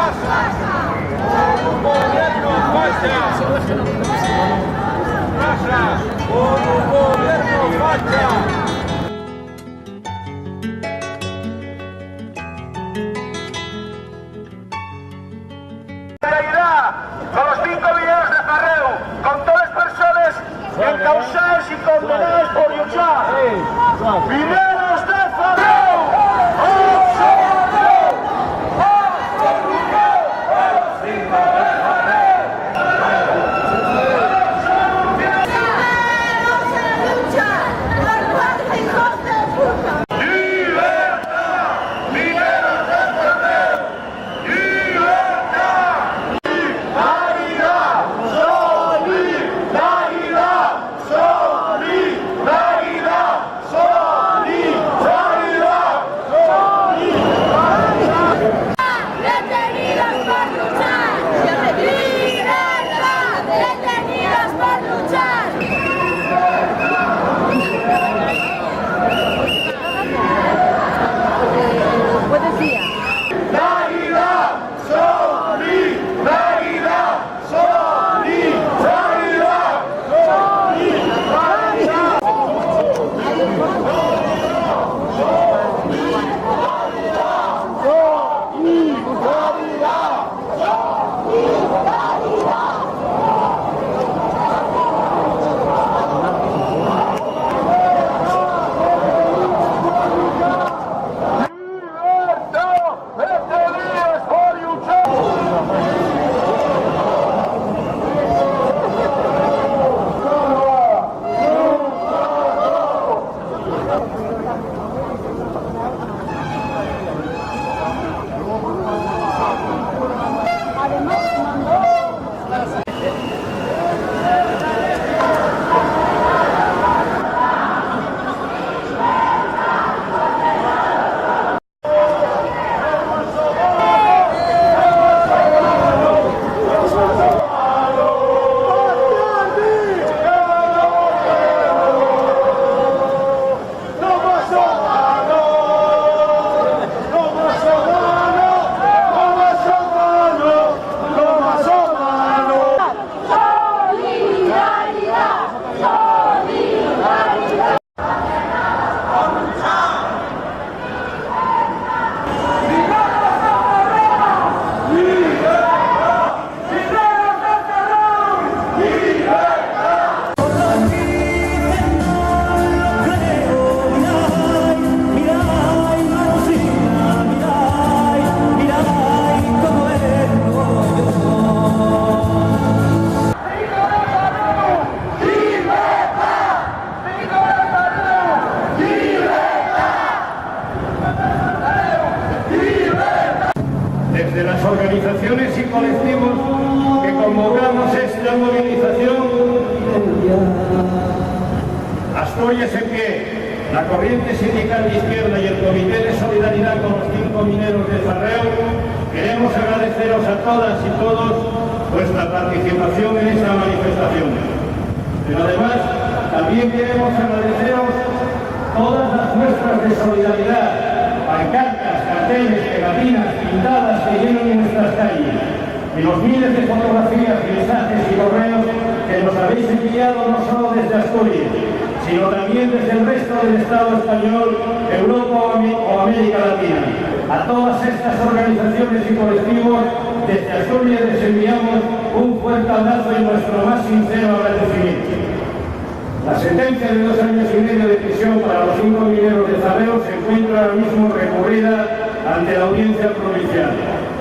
Un gobierno facha. Un gobierno facha. Con los 5 mineros de Zarreu, con todas las personas encausadas y condenadas por luchar. ¡Mineros de Zarreu! Desde las organizaciones y colectivos que convocamos esta movilización, Asturias en pie, la corriente sindical de izquierda y el Comité de Solidaridad con los 5 mineros de Zarreu, queremos agradeceros a todas y todos vuestra participación en esta manifestación. Pero además, también queremos agradeceros todas las muestras de solidaridad, pancartas, carteles, pegatinas, pintadas que llenan nuestras calles, y los miles de fotografías, mensajes y correos que nos habéis enviado no solo desde Asturias, sino también desde el resto del Estado español, Europa o América Latina. A todas estas organizaciones y colectivos, desde Asturias les enviamos un fuerte abrazo y nuestro más sincero agradecimiento. La sentencia de 2 años y medio de prisión para los 5 mineros de Zarreu se encuentra ahora mismo recurrida ante la audiencia provincial,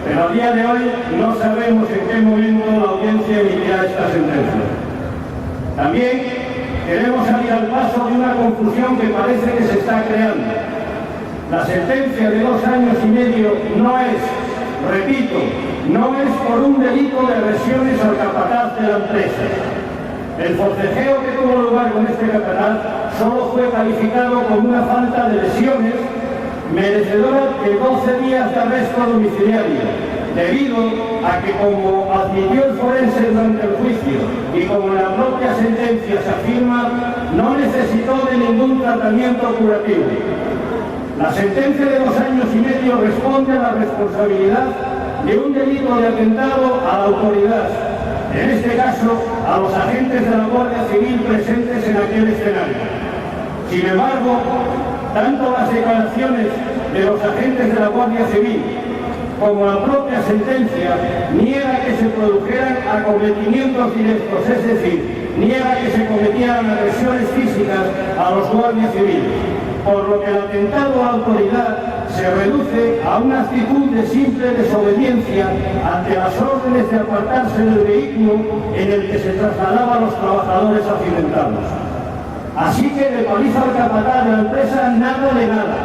pero a día de hoy no sabemos en qué momento la audiencia emitirá esta sentencia. También queremos salir al paso de una confusión que parece que se está creando. La sentencia de 2 años y medio no es, repito, no es por un delito de agresiones al capataz de la empresa. El forcejeo que tuvo lugar con este capataz solo fue calificado como una falta de lesiones merecedora de 12 días de arresto domiciliario, debido a que, como admitió el forense durante el juicio y como en la propia sentencia se afirma, no necesitó de ningún tratamiento curativo. La sentencia de 2 años y medio responde a la responsabilidad de un delito de atentado a la autoridad, en este caso a los agentes de la Guardia Civil presentes en aquel escenario. Sin embargo, tanto las declaraciones de los agentes de la Guardia Civil como la propia sentencia niega que se produjeran acometimientos directos, es decir, niega que se cometieran agresiones físicas a los guardias civiles, por lo que el atentado a la autoridad se reduce a una actitud de simple desobediencia ante las órdenes de apartarse del vehículo en el que se trasladaban los trabajadores accidentados. Así que de paliza al capataz de la empresa nada de nada,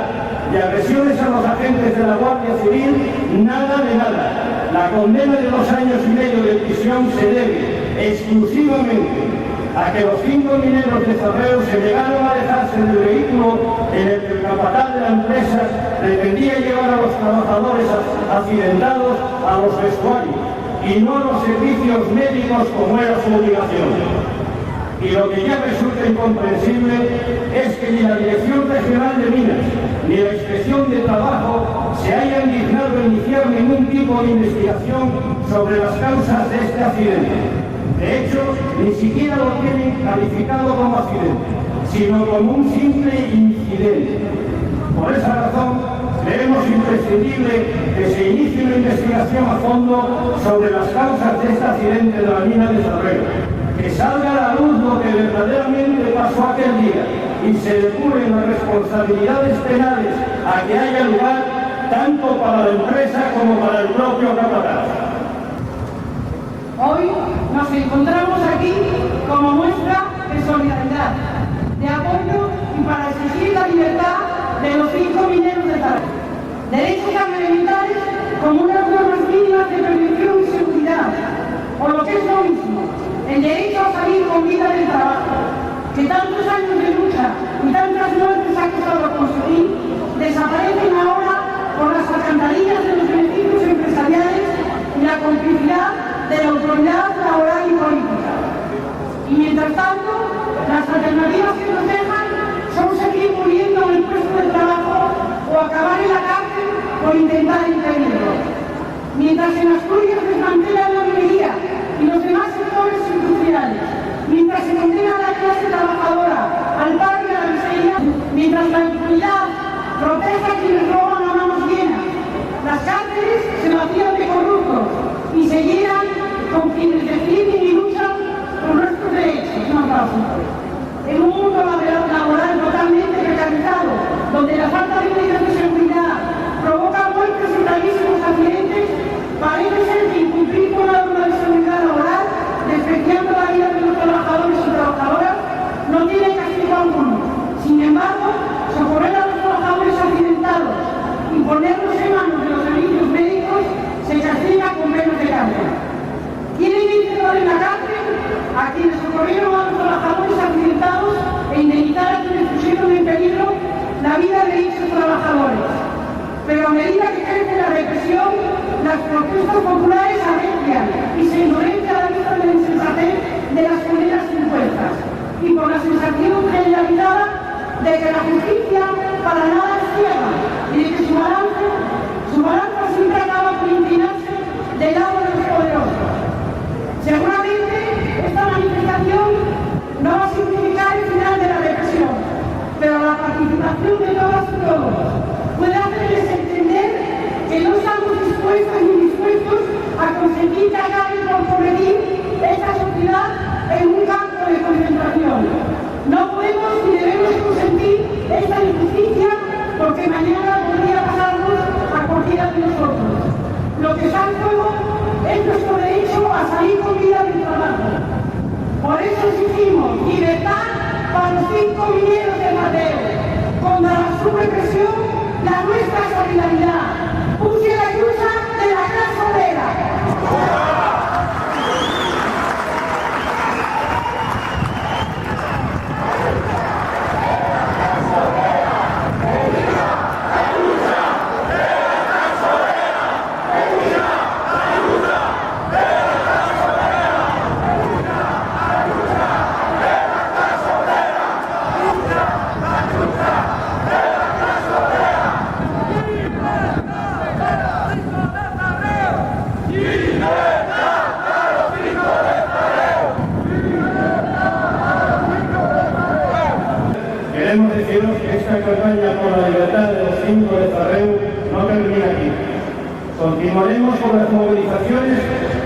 de agresiones a los agentes de la Guardia Civil nada de nada. La condena de 2 años y medio de prisión se debe exclusivamente a que los 5 mineros de Zarreu se negaron a dejarse del vehículo en el que el capataz de la empresa pretendía llevar a los trabajadores accidentados a los vestuarios y no a los servicios médicos como era su obligación. Y lo que ya resulta incomprensible es que ni la Dirección Regional de Minas ni la Inspección de Trabajo se hayan dignado a iniciar ningún tipo de investigación sobre las causas de este accidente. De hecho, ni siquiera lo tienen calificado como accidente, sino como un simple incidente. Por esa razón, creemos imprescindible que se inicie una investigación a fondo sobre las causas de este accidente de la mina de Zarreu, que salga a la luz lo que verdaderamente pasó aquel día y se depuren las responsabilidades penales a que haya lugar tanto para la empresa como para el propio capataz. Hoy nos encontramos aquí como muestra de solidaridad, de apoyo y para exigir la libertad de los 5 mineros de Zarreu. Derechos elementales como unas normas mínimas de prevención y seguridad, o lo que es lo mismo, el derecho a salir con vida del trabajo, que tantos años de lucha y tantas muertes ha costado conseguir, desaparecen ahora por las alcantarillas de los beneficios empresariales y la complicidad de la autoridad laboral y política. Y mientras tanto, las alternativas que nos dejan son seguir muriendo en el puesto de trabajo o acabar en la cárcel por intentar impedirlo. Mientras en Asturias desmantelan la minería y los demás sectores industriales, mientras se condena a la clase trabajadora al paro y a la miseria, mientras la impunidad protege a quienes roban a manos llenas, las cárceles se vacían de corruptos y se llenan con quienes defienden y luchan por nuestros derechos. En un mundo laboral totalmente precarizado, donde la falta de medidas de seguridad provoca muertes y gravísimos accidentes, parece ser que incumplir con la norma de seguridad laboral, despreciando la vida de los trabajadores y trabajadoras, no tiene castigo alguno. Sin embargo, socorrer a los trabajadores accidentados y ponerlos en manos de los servicios médicos se castiga con penas de cárcel. ¿Quieren encerrar en la cárcel a quienes socorrieron a los trabajadores accidentados e indemnizar a quienes pusieron en peligro la vida de dichos trabajadores? Pero a medida que crece la represión, las protestas populares arrecian y se endurece a la vista de la insensatez de las condenas impuestas y por la sensación generalizada de que la justicia para nada es ciega y de que su balanza siempre acaba por inclinarse del lado de los poderosos. Seguramente esta manifestación no va a significar el final de la represión, pero la participación de todas y todos puede hacerles entender que no estamos dispuestos ni dispuestos a conseguir que acaben por convertir esta sociedad en un campo de concentración. No podemos ni debemos consentir esta injusticia porque mañana podría pasarnos a cualquiera de nosotros. Lo que está en juego es nuestro derecho a salir con vida del trabajo. Por eso exigimos libertad para los 5 mineros de Zarreu, contra la subrepresión, la nuestra solidaridad. Puse la ayuda de la clase obrera. nuestra campaña por la libertad de los 5 de Zarreu no termina aquí. Continuaremos con las movilizaciones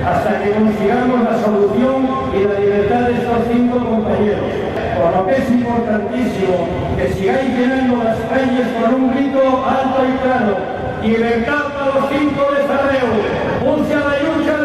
hasta que consigamos la solución y la libertad de estos 5 compañeros. Por lo que es importantísimo que sigáis llenando las calles con un grito alto y claro: libertad para los 5 de Zarreu. ¡Pulse a la lucha!